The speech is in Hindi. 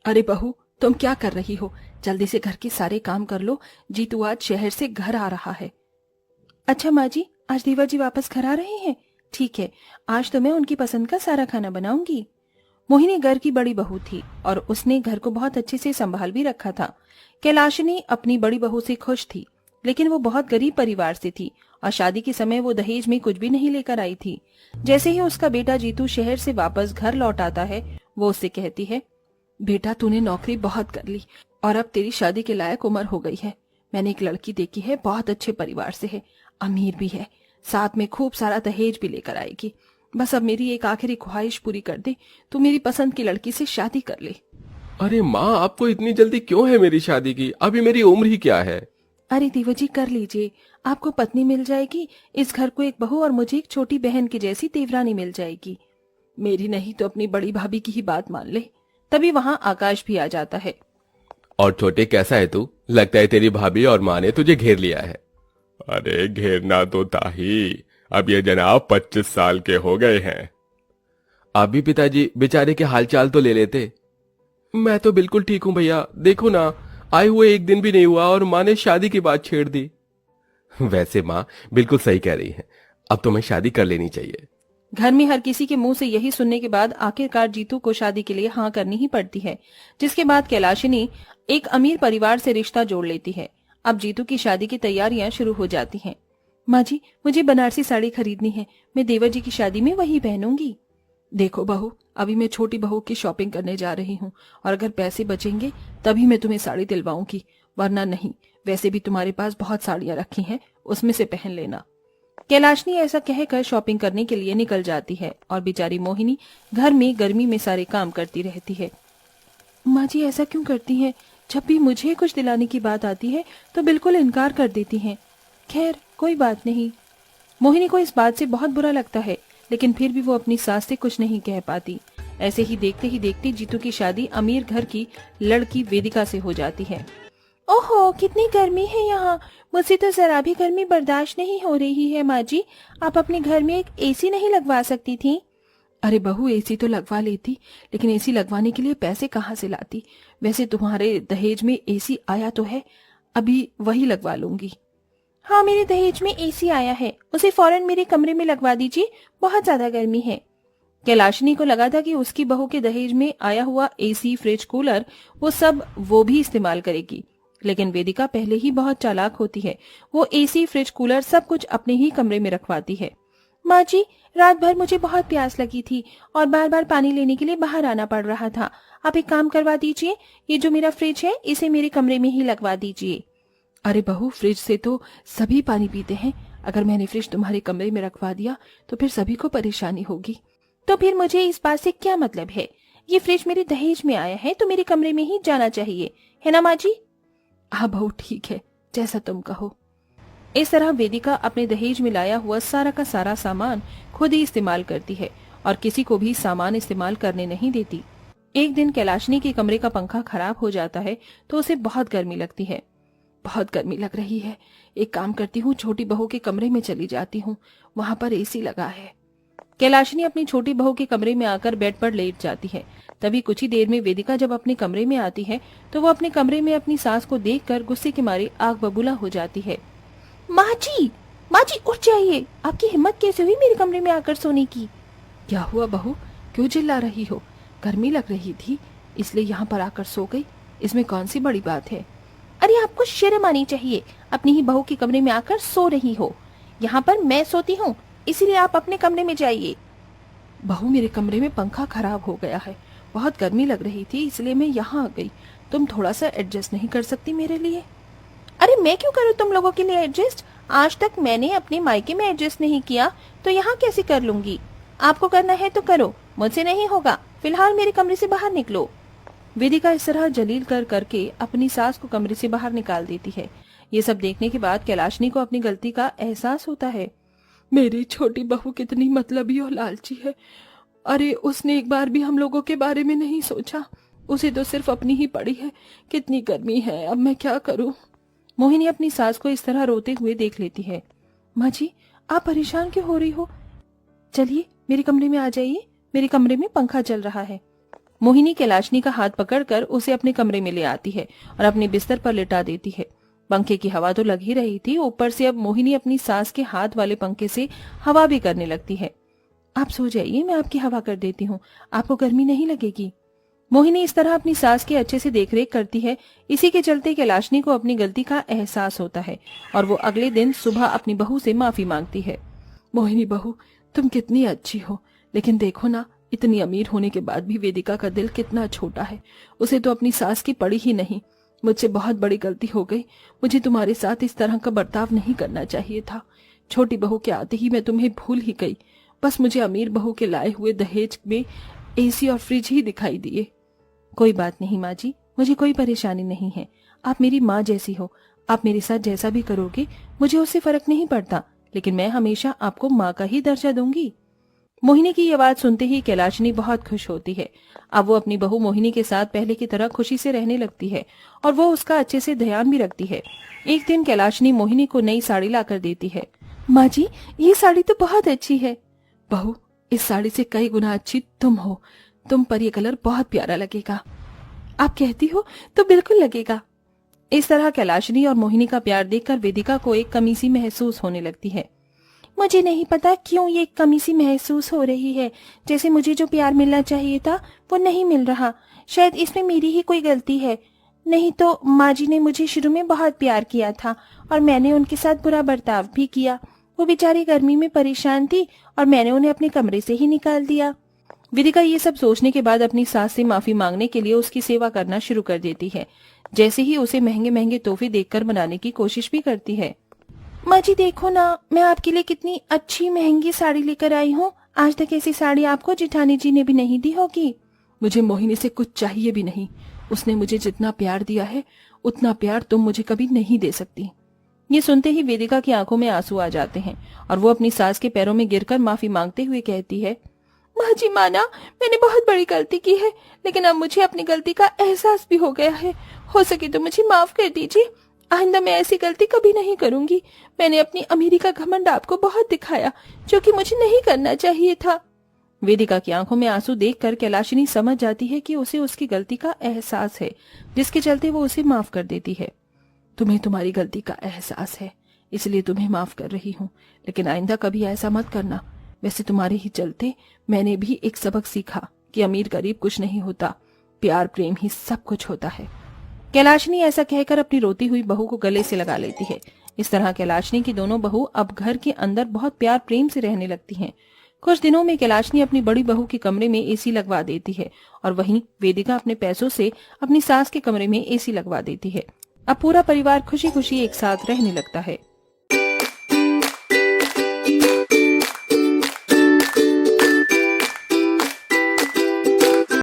अरे बहू, तुम क्या कर रही हो? जल्दी से घर के सारे काम कर लो। जीतू आज शहर से घर आ रहा है। अच्छा माँ जी, आज देवर जी वापस घर आ रहे हैं? ठीक है, आज तो मैं उनकी पसंद का सारा खाना बनाऊंगी। मोहिनी घर की बड़ी बहू थी और उसने घर को बहुत अच्छे से संभाल भी रखा था। कैलाशिनी अपनी बड़ी बहू से खुश थी, लेकिन वो बहुत गरीब परिवार से थी और शादी के समय वो दहेज में कुछ भी नहीं लेकर आई थी। जैसे ही उसका बेटा जीतू शहर से वापस घर लौट आता है, वो उससे कहती है, बेटा तूने नौकरी बहुत कर ली और अब तेरी शादी के लायक उम्र हो गई है। मैंने एक लड़की देखी है, बहुत अच्छे परिवार से है, अमीर भी है, साथ में खूब सारा दहेज भी लेकर आएगी। बस अब मेरी एक आखिरी ख्वाहिश पूरी कर दे, तू मेरी पसंद की लड़की से शादी कर ले। अरे माँ, आपको इतनी जल्दी क्यों है मेरी शादी की? अभी मेरी उम्र ही क्या है? अरे देवर जी, कर लीजिए, आपको पत्नी मिल जाएगी, इस घर को एक बहू और मुझे एक छोटी बहन की जैसी देवरानी मिल जाएगी। मेरी नहीं तो अपनी बड़ी भाभी की ही बात मान ले। तभी वहाँ आकाश भी आ जाता है। और छोटे, कैसा है तू? लगता है तेरी भाभी और माँ ने तुझे घेर लिया है। अरे घेरना तो था ही, अब ये जनाब 25 साल के हो गए हैं। आप भी पिताजी बेचारे के हालचाल तो ले लेते। मैं तो बिल्कुल ठीक हूँ भैया, देखो ना, आए हुए एक दिन भी नहीं हुआ और माँ ने शादी की बात छेड़ दी। वैसे माँ बिल्कुल सही कह रही है, अब तुम्हें शादी कर लेनी चाहिए। घर में हर किसी के मुंह से यही सुनने के बाद आखिरकार जीतू को शादी के लिए हाँ करनी ही पड़ती है, जिसके बाद कैलाशिनी एक अमीर परिवार से रिश्ता जोड़ लेती है। अब जीतू की शादी की तैयारियां शुरू हो जाती हैं। माँ जी, मुझे बनारसी साड़ी खरीदनी है, मैं देवर जी की शादी में वही पहनूंगी। देखो बहू, अभी मैं छोटी बहू की शॉपिंग करने जा रही हूँ और अगर पैसे बचेंगे तभी मैं तुम्हें साड़ी दिलवाऊंगी, वरना नहीं। वैसे भी तुम्हारे पास बहुत साड़ियां रखी हैं, उसमें से पहन लेना। कैलाशनी ऐसा कहकर शॉपिंग करने के लिए निकल जाती है और बेचारी मोहिनी घर में गर्मी में सारे काम करती रहती है। माँ जी ऐसा क्यों करती हैं? जब भी मुझे कुछ दिलाने की बात आती है तो बिल्कुल इनकार कर देती हैं। खैर कोई बात नहीं। मोहिनी को इस बात से बहुत बुरा लगता है, लेकिन फिर भी वो अपनी सास से कुछ नहीं कह पाती। ऐसे ही देखते जीतू की शादी अमीर घर की लड़की वेदिका से हो जाती है। ओहो, कितनी गर्मी है यहाँ, मुझसे तो जरा भी गर्मी बर्दाश्त नहीं हो रही है। माँ जी, आप अपने घर में एक एसी नहीं लगवा सकती थी? अरे बहू, एसी तो लगवा लेती, लेकिन एसी लगवाने के लिए पैसे कहाँ से लाती? वैसे तुम्हारे दहेज में एसी आया तो है, अभी वही लगवा लूंगी। हाँ, मेरे दहेज में एसी आया है, उसे फौरन मेरे कमरे में लगवा दीजिए, बहुत ज्यादा गर्मी है। कैलाशिनी को लगा था कि उसकी बहू के दहेज में आया हुआ एसी, फ्रिज, कूलर वो सब वो भी इस्तेमाल करेगी, लेकिन वेदिका पहले ही बहुत चालाक होती है। वो एसी, फ्रिज, कूलर सब कुछ अपने ही कमरे में रखवाती है। माँ जी, रात भर मुझे बहुत प्यास लगी थी और बार बार पानी लेने के लिए बाहर आना पड़ रहा था। आप एक काम करवा दीजिए, ये जो मेरा फ्रिज है इसे मेरे कमरे में ही लगवा दीजिए। अरे बहू, फ्रिज से तो सभी पानी पीते हैं, अगर मैंने फ्रिज तुम्हारे कमरे में रखवा दिया तो फिर सभी को परेशानी होगी। तो फिर मुझे इस बात से क्या मतलब है? ये फ्रिज मेरे दहेज में आया है तो मेरे कमरे में ही जाना चाहिए, है ना माँ जी? हाँ बहू, ठीक है, जैसा तुम कहो। इस तरह वेदिका अपने दहेज में लाया हुआ सारा का सारा सामान खुद ही इस्तेमाल करती है और किसी को भी सामान इस्तेमाल करने नहीं देती। एक दिन कैलाशनी के कमरे का पंखा खराब हो जाता है तो उसे बहुत गर्मी लगती है। बहुत गर्मी लग रही है, एक काम करती हूँ, छोटी बहू के कमरे में चली जाती हूँ, वहां पर एसी लगा है। कैलाशिनी अपनी छोटी बहू के कमरे में आकर बेड पर लेट जाती है। तभी कुछ ही देर में वेदिका जब अपने कमरे में आती है तो वो अपने कमरे में अपनी सास को देखकर गुस्से के मारे आग बबूला हो जाती है। माँ जी, माँ जी उठ जाइए, आपकी हिम्मत कैसे हुई मेरे कमरे में आकर सोने की? क्या हुआ बहू, क्यों चिल्ला रही हो? गर्मी लग रही थी इसलिए यहाँ पर आकर सो गई, इसमें कौन सी बड़ी बात है? अरे आपको शर्म आनी चाहिए, अपनी ही बहू के कमरे में आकर सो रही हो। यहाँ पर मैं सोती हूँ, इसीलिए आप अपने कमरे में जाइए। बहू, मेरे कमरे में पंखा खराब हो गया है, बहुत गर्मी लग रही थी इसलिए मैं यहाँ आ गई, तुम थोड़ा सा एडजस्ट नहीं कर सकती मेरे लिए? अरे मैं क्यों करूँ तुम लोगों के लिए एडजस्ट? आज तक मैंने अपने मायके में एडजस्ट नहीं किया तो यहाँ कैसे कर लूंगी? आपको करना है तो करो, मुझसे नहीं होगा। फिलहाल मेरे कमरे से बाहर निकलो। वेदिका इस तरह जलील करके अपनी सास को कमरे से बाहर निकाल देती है। ये सब देखने के बाद कैलाशनी को अपनी गलती का एहसास होता है। मेरी छोटी बहू कितनी मतलबी और लालची है। अरे उसने एक बार भी हम लोगों के बारे में नहीं सोचा, उसे तो सिर्फ अपनी ही पड़ी है। कितनी गर्मी है, अब मैं क्या करूं? मोहिनी अपनी सास को इस तरह रोते हुए देख लेती है। माँ जी, आप परेशान क्यों हो रही हो? चलिए मेरे कमरे में आ जाइए, मेरे कमरे में पंखा चल रहा है। मोहिनी कैलाशनी का हाथ पकड़कर उसे अपने कमरे में ले आती है और अपने बिस्तर पर लिटा देती है। पंखे की हवा तो लग ही रही थी, ऊपर से अब मोहिनी अपनी सास के हाथ वाले पंखे से हवा भी करने लगती है। आप सो जाइए, मैं आपकी हवा कर देती हूँ, आपको गर्मी नहीं लगेगी। मोहिनी इस तरह अपनी सास की अच्छे से देखरेख करती है। इसी के चलते कैलाशनी को अपनी गलती का एहसास होता है और वो अगले दिन सुबह अपनी बहू से माफी मांगती है। मोहिनी बहू, तुम कितनी अच्छी हो, लेकिन देखो ना, इतनी अमीर होने के बाद भी वेदिका का दिल कितना छोटा है। उसे तो अपनी सास की पड़ी ही नहीं। मुझसे बहुत बड़ी गलती हो गई। मुझे तुम्हारे साथ इस तरह का बर्ताव नहीं करना चाहिए था। छोटी बहू के आते ही मैं तुम्हें भूल ही गई। बस मुझे अमीर बहू के लाए हुए दहेज में एसी और फ्रिज ही दिखाई दिए। कोई बात नहीं माँ जी, मुझे कोई परेशानी नहीं है। आप मेरी माँ जैसी हो, आप मेरे साथ जैसा भी करोगे मुझे उससे फर्क नहीं पड़ता, लेकिन मैं हमेशा आपको माँ का ही दर्जा दूंगी। मोहिनी की ये बात सुनते ही कैलाशनी बहुत खुश होती है। अब वो अपनी बहू मोहिनी के साथ पहले की तरह खुशी से रहने लगती है और वो उसका अच्छे से ध्यान भी रखती है। एक दिन कैलाशनी मोहिनी को नई साड़ी लाकर देती है। माँ जी, ये साड़ी तो बहुत अच्छी है। बहू, इस साड़ी से कई गुना अच्छी तुम हो। तुम पर ये कलर बहुत प्यारा लगेगा। आप कहती हो तो बिल्कुल लगेगा। इस तरह कैलाशनी और मोहिनी का प्यार देखकर वेदिका को एक कमी सी महसूस होने लगती है। मुझे नहीं पता क्यों ये कमी सी महसूस हो रही है, जैसे मुझे जो प्यार मिलना चाहिए था वो नहीं मिल रहा। शायद इसमें मेरी ही कोई गलती है। नहीं तो माँ जी ने मुझे शुरू में बहुत प्यार किया था और मैंने उनके साथ बुरा बर्ताव भी किया। वो बेचारी गर्मी में परेशान थी और मैंने उन्हें अपने कमरे से ही निकाल दिया। वेदिका ये सब सोचने के बाद अपनी सास से माफी मांगने के लिए उसकी सेवा करना शुरू कर देती है। जैसे ही उसे महंगे महंगे तोहफे देखकर बनाने की कोशिश भी करती है। माँ जी देखो ना, मैं आपके लिए कितनी अच्छी महंगी साड़ी लेकर आई हूँ। आज तक ऐसी साड़ी आपको जेठानी जी ने भी नहीं दी होगी। मुझे मोहिनी से कुछ चाहिए भी नहीं। उसने मुझे जितना प्यार दिया है उतना प्यार तुम मुझे कभी नहीं दे सकती। ये सुनते ही वेदिका की आंखों में आंसू आ जाते हैं और वो अपनी सास के पैरों में गिरकर माफी मांगते हुए कहती है, माँ जी माना, मैंने बहुत बड़ी गलती की है, लेकिन अब मुझे अपनी गलती का एहसास भी हो गया है। हो सके तो मुझे माफ कर दीजिए। आइंदा मैं ऐसी गलती कभी नहीं करूंगी। मैंने अपनी अमीरी का घमंड आपको बहुत दिखाया, जो कि मुझे नहीं करना चाहिए था। वेदिका की आंखों में आंसू देखकर कैलाशिनी समझ जाती है कि उसे उसकी गलती का एहसास है, जिसके चलते वो उसे माफ कर देती है। तुम्हें तुम्हारी गलती का एहसास है, इसलिए तुम्हें माफ कर रही हूँ, लेकिन आइंदा कभी ऐसा मत करना। वैसे तुम्हारे ही चलते मैंने भी एक सबक सीखा कि अमीर गरीब कुछ नहीं होता, प्यार प्रेम ही सब कुछ होता है। कैलाशनी ऐसा कहकर अपनी रोती हुई बहू को गले से लगा लेती है। इस तरह कैलाशनी की दोनों बहू अब घर के अंदर बहुत प्यार प्रेम से रहने लगती हैं। कुछ दिनों में कैलाशनी अपनी बड़ी बहू के कमरे में एसी लगवा देती है और वहीं वेदिका अपने पैसों से अपनी सास के कमरे में एसी लगवा देती है। अब पूरा परिवार खुशी खुशी एक साथ रहने लगता है।